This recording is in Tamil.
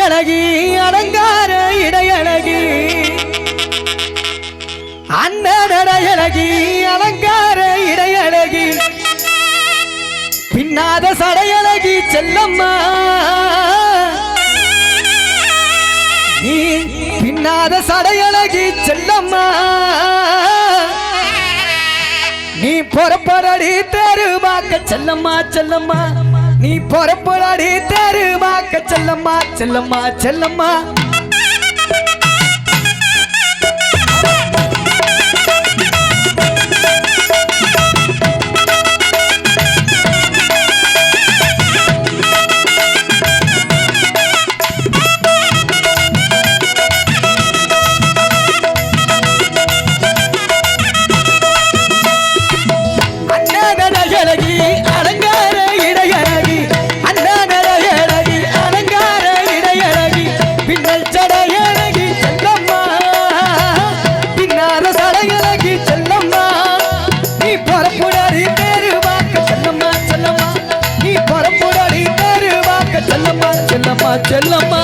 இடையழகி அலங்கார இடையழகி அண்ணனடையழகி அலங்கார இடையழகி பின்னாத சடையழகி செல்லம்மா நீ பின்னாத சடையழகி செல்லம்மா நீ பொறப்படடி தெருவாக்க செல்லம்மா செல்லம்மா நீ பொறப்படடி தெருவாக்க செல்லம்மா செல்லம்மா செல்லம்மா செல்லம்மா